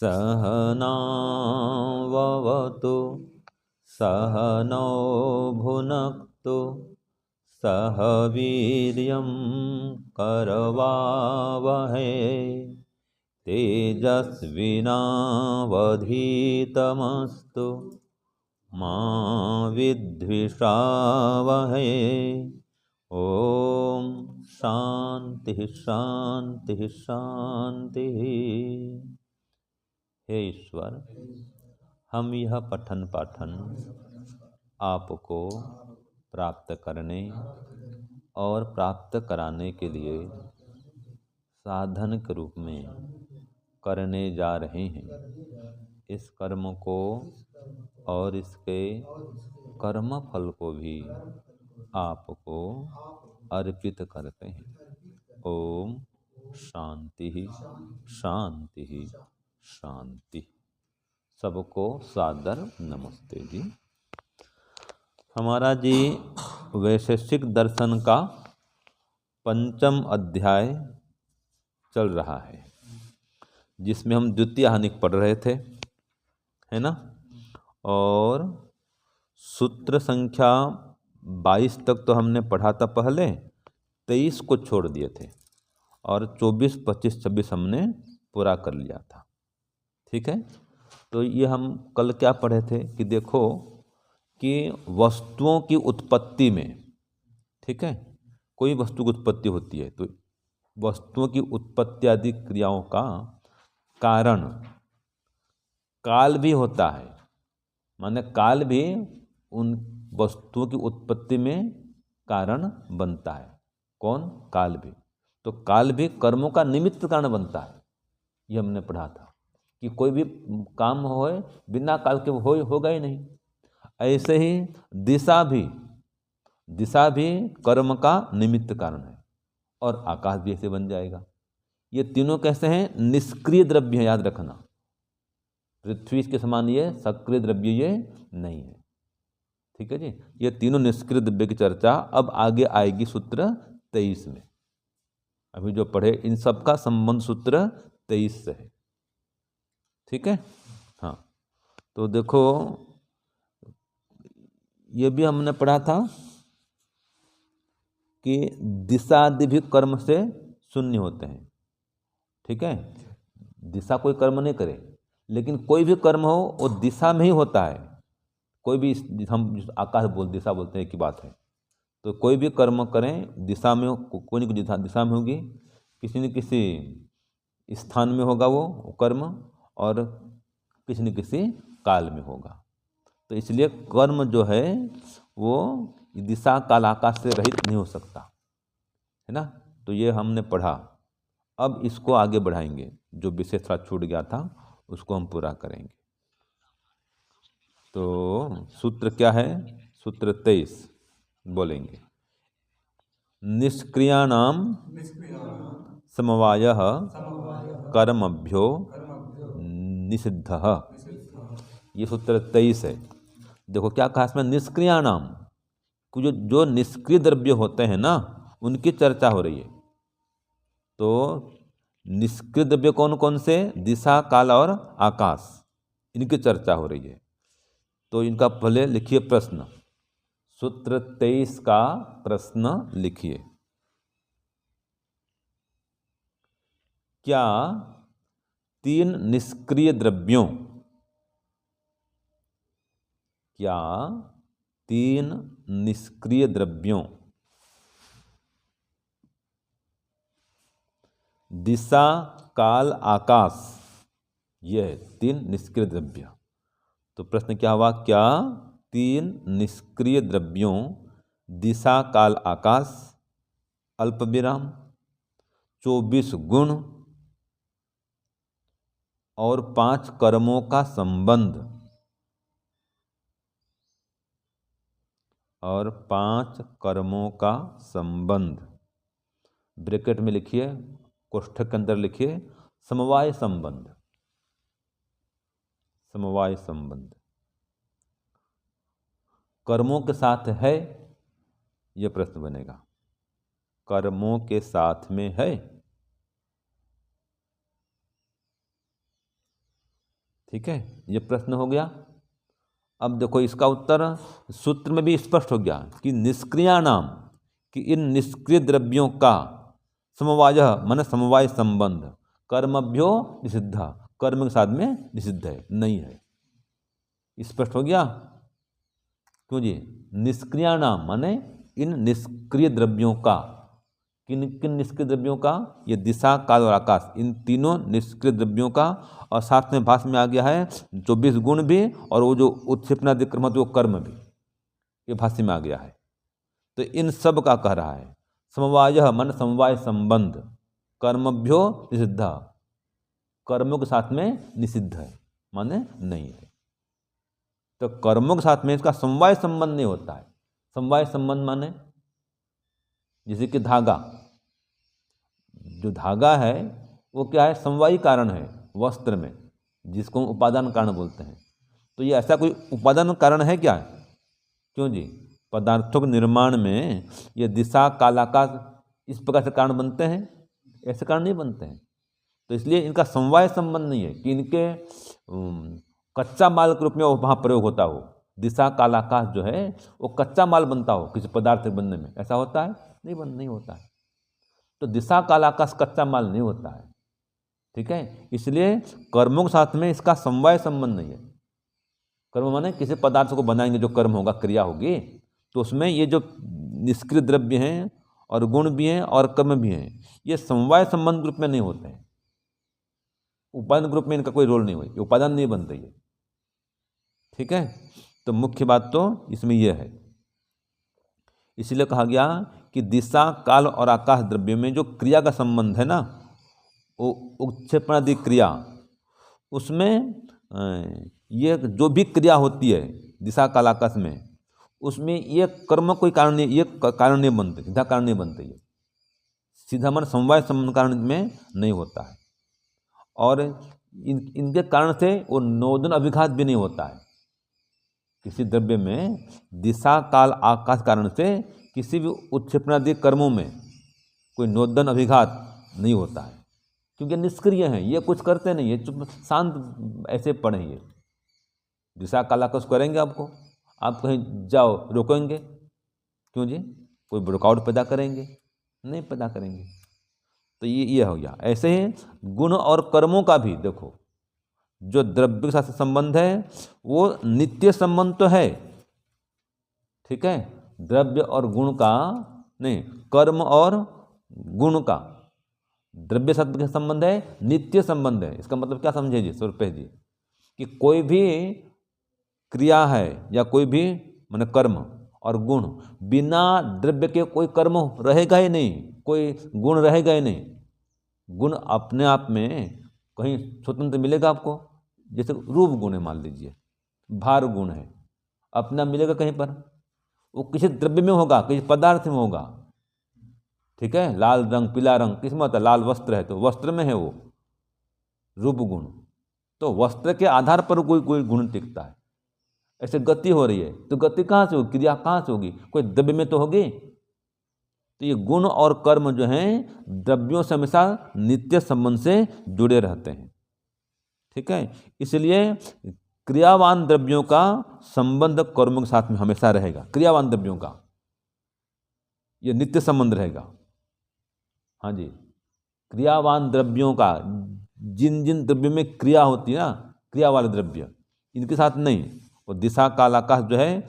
सहनाववतु सहनौ भुनक्तु सह वीर्यं करवावहै तेजस्विनावधीतमस्तु मा विद्विषावहै। ओम शांति शांति शांति। हे ईश्वर, हम यह पठन पाठन आपको प्राप्त करने और प्राप्त कराने के लिए साधन के रूप में करने जा रहे हैं। इस कर्म को और इसके कर्म फल को भी आपको अर्पित करते हैं। ओम शांति शांति शांति। सबको सादर नमस्ते जी। हमारा जी वैशेषिक दर्शन का 5वां अध्याय चल रहा है, जिसमें हम द्वितीय हानिक पढ़ रहे थे, है ना। और सूत्र संख्या 22 तक तो हमने पढ़ा था पहले, 23 को छोड़ दिए थे और 24, 25, 26 हमने पूरा कर लिया था। ठीक है। तो ये हम कल क्या पढ़े थे कि देखो कि वस्तुओं की उत्पत्ति में, ठीक है, कोई वस्तु की उत्पत्ति होती है तो वस्तुओं की उत्पत्ति आदि क्रियाओं का कारण काल भी होता है। माने काल भी उन वस्तुओं की उत्पत्ति में कारण बनता है। कौन? काल भी। तो काल भी कर्मों का निमित्त कारण बनता है। ये हमने पढ़ा था कि कोई भी काम होए बिना काल के होगा ही नहीं। ऐसे ही दिशा भी कर्म का निमित्त कारण है और आकाश भी ऐसे बन जाएगा। ये तीनों कैसे हैं? निष्क्रिय द्रव्य है, याद रखना। पृथ्वी के समान ये सक्रिय द्रव्य ये नहीं है। ठीक है जी। ये तीनों निष्क्रिय द्रव्य की चर्चा अब आगे आएगी सूत्र 23 में। अभी जो पढ़े इन सब का संबंध सूत्र 23 से है। ठीक है। हाँ, तो देखो ये भी हमने पढ़ा था कि दिशा आदि भी कर्म से शून्य होते हैं। ठीक है। दिशा कोई कर्म नहीं करे, लेकिन कोई भी कर्म हो वो दिशा में ही होता है। कोई भी, हम आकाश दिशा बोलते हैं की बात है। तो कोई भी कर्म करें दिशा में, कोई न कोई दिशा में होगी, किसी न किसी स्थान में होगा वो कर्म, और किसी न किसी काल में होगा। तो इसलिए कर्म जो है वो दिशा काल आकाश से रहित नहीं हो सकता, है ना। तो ये हमने पढ़ा। अब इसको आगे बढ़ाएंगे, जो विशेष थोड़ा छूट गया था उसको हम पूरा करेंगे। तो सूत्र क्या है? सूत्र 23 बोलेंगे। निष्क्रियाणाम समवायः कर्मभ्यो निषिद्धः। ये सूत्र 23 है। देखो क्या कहा इसमें? निष्क्रियाणाम, जो निष्क्रिय द्रव्य होते हैं ना, उनकी चर्चा हो रही है। तो निष्क्रिय द्रव्य कौन कौन से? दिशा, काल और आकाश, इनकी चर्चा हो रही है। तो इनका पहले लिखिए प्रश्न। सूत्र 23 का प्रश्न लिखिए। क्या 3 निष्क्रिय द्रव्यों, क्या 3 निष्क्रिय द्रव्यों दिशा, काल, आकाश, ये 3 निष्क्रिय द्रव्य। तो प्रश्न क्या हुआ? क्या 3 निष्क्रिय द्रव्यों दिशा, काल, आकाश, अल्प विराम 24 गुण और 5 कर्मों का संबंध, और 5 कर्मों का संबंध, ब्रैकेट में लिखिए, कोष्ठक के अंदर लिखिए समवाय संबंध। समवाय संबंध कर्मों के साथ है, यह प्रश्न बनेगा। कर्मों के साथ में है। ठीक है, ये प्रश्न हो गया। अब देखो इसका उत्तर सूत्र में भी स्पष्ट हो गया कि निष्क्रियाणाम, कि इन निष्क्रिय द्रव्यों का समवाय मन समवाय संबंध कर्मभ्यो निषिद्ध, कर्म के साथ में निषिद्ध है, नहीं है। स्पष्ट हो गया। क्यों जी? निष्क्रियाणाम माने इन निष्क्रिय द्रव्यों का, किन किन निष्क्रिय द्रव्यों का? ये दिशा, काल और आकाश, इन तीनों निष्क्रिय द्रव्यों का। और साथ में भाष्य में आ गया है 24 गुण भी, और वो जो उत्क्षेपणादि कर्म होते वो कर्म भी, ये भाष्य में आ गया है। तो इन सब का कह रहा है समवाय मन समवाय संबंध कर्मभ्यो निषिद्ध, कर्मों के साथ में निषिद्ध है, माने नहीं है। तो कर्मों के साथ में इसका समवाय संबंध नहीं होता है। समवाय संबंध माने जैसे कि धागा, जो धागा है वो क्या है? समवायी कारण है वस्त्र में, जिसको हम उपादान कारण बोलते हैं। तो ये ऐसा कोई उपादान कारण है क्या? क्यों जी? पदार्थों के निर्माण में ये दिशा, काल, आकाश इस प्रकार से कारण बनते हैं, ऐसे कारण नहीं बनते हैं। तो इसलिए इनका समवाय संबंध नहीं है कि इनके कच्चा माल के रूप में वो वहाँ प्रयोग होता हो। दिशा, काल, आकाश जो है वो कच्चा माल बनता हो किसी पदार्थ के बनने में, ऐसा होता है? नहीं होता है। तो दिशा, काल, आकाश कच्चा माल नहीं होता है। ठीक है, इसलिए कर्मों के साथ में इसका समवाय संबंध नहीं है। कर्म माने किसी पदार्थ को बनाएंगे, जो कर्म होगा, क्रिया होगी, तो उसमें ये जो निष्क्रिय द्रव्य हैं और गुण भी हैं और कर्म भी हैं, ये समवाय संबंध रूप में नहीं होते हैं। उपादान ग्रुप में इनका कोई रोल नहीं हुई, उपादान नहीं बनते ये। ठीक है, तो मुख्य बात तो इसमें यह है। इसलिए कहा गया कि दिशा, काल और आकाश द्रव्यों में जो क्रिया का संबंध है ना, वो उत्क्षेपणादि क्रिया, उसमें ये जो भी क्रिया होती है दिशा, काल, आकाश में, उसमें ये कर्म कोई कारण नहीं, ये कारण नहीं बनते, सीधा कारण नहीं बनते। ये सीधा मन समवाय संबंध कारण में नहीं होता है। और इनके कारण से वो नोदन अभिघात भी नहीं होता है। किसी द्रव्य में दिशा, काल, आकाश कारण से किसी भी उत्क्षेपणादि कर्मों में कोई नोदन अभिघात नहीं होता है, क्योंकि निष्क्रिय हैं, ये कुछ करते नहीं है, चुप शांत ऐसे पड़े ये। दिशा, काल, आकाश करेंगे आपको, आप कहीं जाओ रोकेंगे? क्यों जी? कोई रुकावट पैदा करेंगे? नहीं पैदा करेंगे। तो ये हो गया। ऐसे ही गुण और कर्मों का भी देखो, जो द्रव्य के साथ संबंध है वो नित्य संबंध तो है, ठीक है, द्रव्य और गुण का नहीं, कर्म और गुण का द्रव्य साथ के संबंध है, नित्य संबंध है। इसका मतलब क्या समझे जी स्वरूप जी? कि कोई भी क्रिया है या कोई भी माने कर्म और गुण, बिना द्रव्य के कोई कर्म रहेगा ही नहीं, कोई गुण रहेगा ही नहीं। गुण अपने आप में कहीं स्वतंत्र मिलेगा आपको? जैसे रूप गुण है, मान लीजिए भार गुण है, अपना मिलेगा कहीं पर? वो किसी द्रव्य में होगा, किसी पदार्थ में होगा। ठीक है, लाल रंग, पीला रंग किस में होता है? लाल वस्त्र है तो वस्त्र में है वो रूप गुण। तो वस्त्र के आधार पर कोई कोई गुण टिकता है। ऐसे गति हो रही है तो गति कहाँ से होगी? क्रिया कहाँ से होगी? कोई द्रव्य में तो होगी। तो ये गुण और कर्म जो हैं द्रव्यों से हमेशा नित्य संबंध से जुड़े रहते हैं। ठीक है, इसलिए क्रियावान द्रव्यों का संबंध कर्मों के साथ में हमेशा रहेगा। क्रियावान द्रव्यों का ये नित्य संबंध रहेगा। हाँ जी, क्रियावान द्रव्यों का, जिन जिन द्रव्यों में क्रिया होती है ना, क्रिया वाले द्रव्य, इनके साथ नहीं। और दिशा, काल, आकाश जो है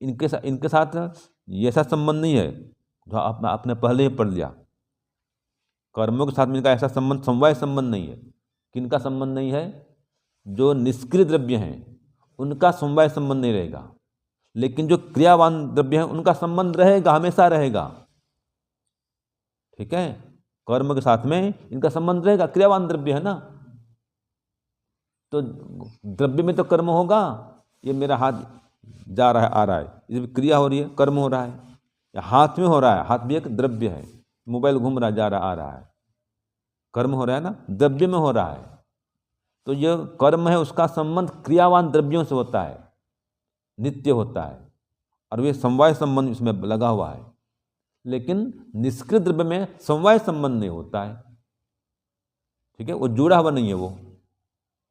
इनके साथ ऐसा संबंध नहीं है जो आपने पहले ही पढ़ लिया। कर्मों के साथ में इनका ऐसा संबंध, समवाय संबंध नहीं है। किनका संबंध नहीं है? जो निष्क्रिय द्रव्य हैं उनका समवाय संबंध नहीं रहेगा, लेकिन जो क्रियावान द्रव्य हैं उनका संबंध रहेगा, हमेशा रहेगा। ठीक है, कर्म के साथ में इनका संबंध रहेगा, क्रियावान द्रव्य है ना। तो द्रव्य में तो कर्म होगा, ये मेरा हाथ जा रहा है, आ रहा है, इसमें क्रिया हो रही है, कर्म हो रहा है। या हाथ में हो रहा है, हाथ भी एक द्रव्य है, मोबाइल घूम रहा है, जा रहा, आ रहा है, कर्म हो रहा है ना, द्रव्य में हो रहा है। तो ये कर्म है, उसका संबंध क्रियावान द्रव्यों से होता है, नित्य होता है, और वे समवाय संबंध इसमें लगा हुआ है। लेकिन निष्क्रिय द्रव्य में समवाय संबंध नहीं होता है। ठीक है, वो जुड़ा हुआ नहीं है वो।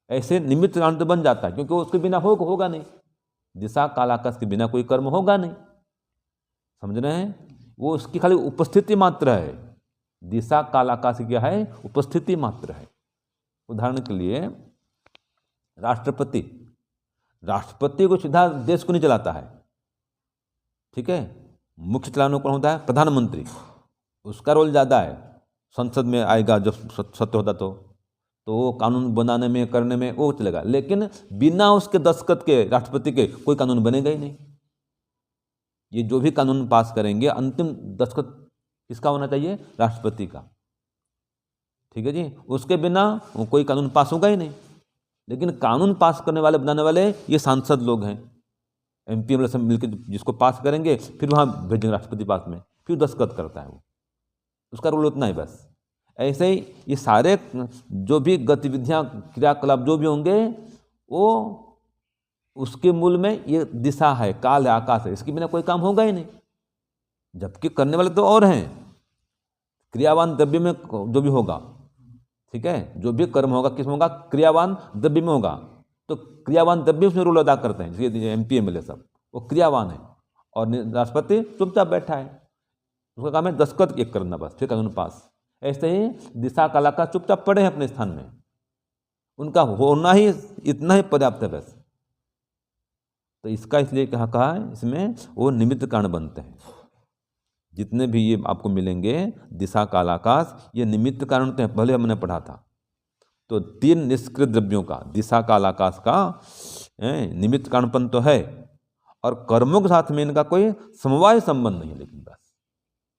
ऐसे निमित्त कारण तो बन जाता है, क्योंकि उसके बिना होगा नहीं। दिशा काल आकाश के बिना कोई कर्म होगा नहीं, समझ रहे हैं? वो उसकी खाली उपस्थिति मात्र है। दिशा काल आकाश क्या है? उपस्थिति मात्र है। उदाहरण के लिए राष्ट्रपति को सीधा देश को नहीं चलाता है, ठीक है। मुख्य चलाने कौन होता है? प्रधानमंत्री। उसका रोल ज़्यादा है। संसद में आएगा जब सत्य होता तो वो कानून बनाने में करने में वो चलेगा, लेकिन बिना उसके दस्तखत के राष्ट्रपति के कोई कानून बनेगा ही नहीं। ये जो भी कानून पास करेंगे अंतिम दस्तखत किसका होना चाहिए? राष्ट्रपति का, ठीक है जी। उसके बिना वो कोई कानून पास होगा ही नहीं। लेकिन कानून पास करने वाले बनाने वाले ये सांसद लोग हैं, MP एमएलए सब मिलकर जिसको पास करेंगे फिर वहाँ भेजेंगे राष्ट्रपति पास में, फिर दस्तखत करता है वो। उसका रोल उतना ही बस। ऐसे ही ये सारे जो भी गतिविधियाँ क्रियाकलाप जो भी होंगे वो उसके मूल में ये दिशा है, काल है, आकाश है, इसके बिना कोई काम होगा ही नहीं। जबकि करने वाले तो और हैं, क्रियावान द्रव्य में जो भी होगा, ठीक है, जो भी कर्म होगा किस में होगा? क्रियावान द्रव्य में होगा। तो क्रियावान द्रव्य उसमें रोल अदा करते हैं, जैसे MP एमएलए सब वो क्रियावान है, और राष्ट्रपति चुपचाप बैठा है, उसका काम है दस्तखत एक करना बस, फिर कानून पास। ऐसे ही दिशा काल आकाश चुपचाप पड़े हैं अपने स्थान में, उनका होना ही इतना ही पर्याप्त है बस। तो इसका इसलिए कहा है इसमें वो निमित्त कारण बनते हैं। जितने भी ये आपको मिलेंगे दिशा काल आकाश, ये निमित्त कारण होते हैं। पहले हमने पढ़ा था। तो 3 निष्क्रिय द्रव्यों का, दिशा काल आकाश का निमित्त कारणपन तो है, और कर्मों के साथ में इनका कोई समवाय संबंध नहीं है। लेकिन बस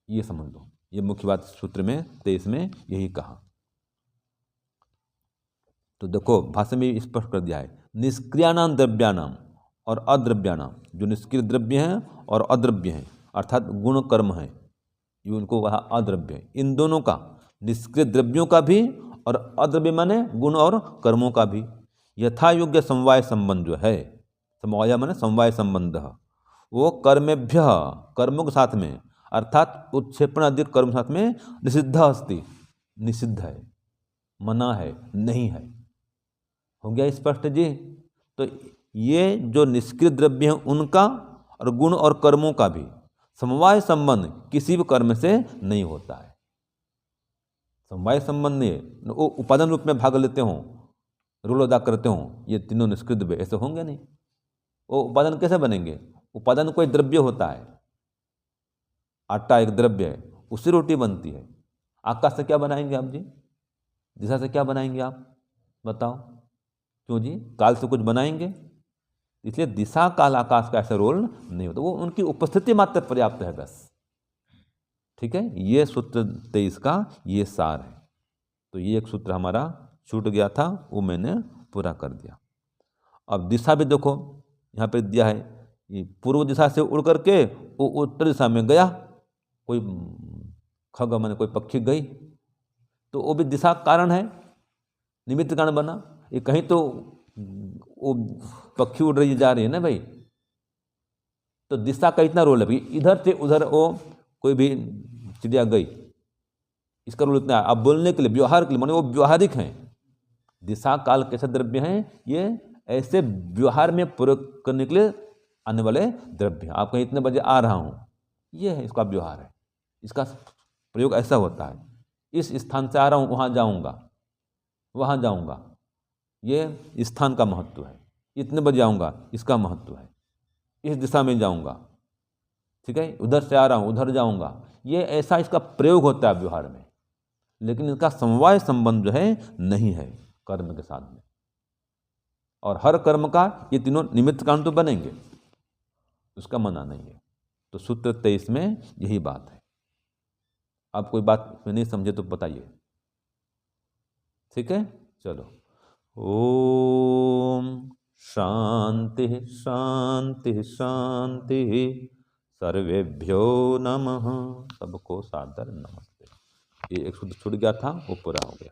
ये समझ लो, ये मुख्य बात सूत्र में 23 में यही कहा। तो देखो भाषा में स्पष्ट कर दिया है, निष्क्रियाणाम द्रव्याणाम और अद्रव्याणाम। जो निष्क्रिय द्रव्य हैं और अद्रव्य हैं, अर्थात गुण कर्म है, ये उनको वहाँ अद्रव्य है। इन दोनों का, निष्क्रिय द्रव्यों का भी और अद्रव्य माने गुण और कर्मों का भी, यथा योग्य समवाय संबंध जो है, समवाय माने समवाय संबंध, वो कर्मेभ्य, कर्मों के साथ में, अर्थात उत्क्षेपण आदि कर्म के साथ में निषिद्ध अस्ति, निषिद्ध है, मना है, नहीं है। हो गया स्पष्ट जी? तो ये जो निष्क्रिय द्रव्य हैं उनका और गुण और कर्मों का भी समवाय संबंध किसी भी कर्म से नहीं होता है। समवाय संबंध नहीं, वो उपादान रूप में भाग लेते हों, रोल अदा करते हों, ये तीनों निष्क्रिय द्रव्य ऐसे होंगे नहीं। वो उपादान कैसे बनेंगे? उपादान कोई द्रव्य होता है, आटा एक द्रव्य है, उससे रोटी बनती है। आकाश से क्या बनाएंगे आप जी? दिशा से क्या बनाएंगे आप बताओ? क्यों जी? काल से कुछ बनाएंगे? इसलिए दिशा काल आकाश का ऐसा रोल नहीं होता, वो उनकी उपस्थिति मात्र पर्याप्त है बस, ठीक है। ये सूत्र 23 का ये सार है। तो ये एक सूत्र हमारा छूट गया था, वो मैंने पूरा कर दिया। अब दिशा भी देखो यहाँ पे दिया है, ये पूर्व दिशा से उड़ करके वो उत्तर दिशा में गया, कोई खग माने कोई पक्षी गई, तो वो भी दिशा कारण है, निमित्त कारण बना। ये कहीं तो वो पक्षी उड़ रही जा रही है ना भाई, तो दिशा का इतना रोल है भाई, इधर से उधर वो कोई भी चिड़िया गई, इसका रोल इतना है। अब बोलने के लिए, व्यवहार के लिए, माने वो व्यवहारिक हैं। दिशा काल कैसे द्रव्य हैं? ये ऐसे व्यवहार में प्रयोग करने के लिए आने वाले द्रव्य हैं। आप कहीं इतने बजे आ रहा हूँ, ये है इसका व्यवहार है, इसका प्रयोग ऐसा होता है। इस स्थान से आ रहा हूँ, वहाँ जाऊँगा, वहाँ जाऊँगा, ये स्थान का महत्व है। इतने बजे आऊँगा, इसका महत्व है। इस दिशा में जाऊँगा, ठीक है, उधर से आ रहा हूँ, उधर जाऊँगा, ये ऐसा इसका प्रयोग होता है व्यवहार में। लेकिन इसका समवाय संबंध जो है नहीं है कर्म के साथ में। और हर कर्म का ये तीनों निमित्त कारण तो बनेंगे, उसका मना नहीं है। तो सूत्र 23 में यही बात है। आप कोई बात नहीं समझे तो बताइए, ठीक है। चलो, ओम शांति शांति शांति, सर्वेभ्यो नमः। सबको सादर नमस्ते। ये एक सूत्र छूट गया था, वो पूरा हो गया।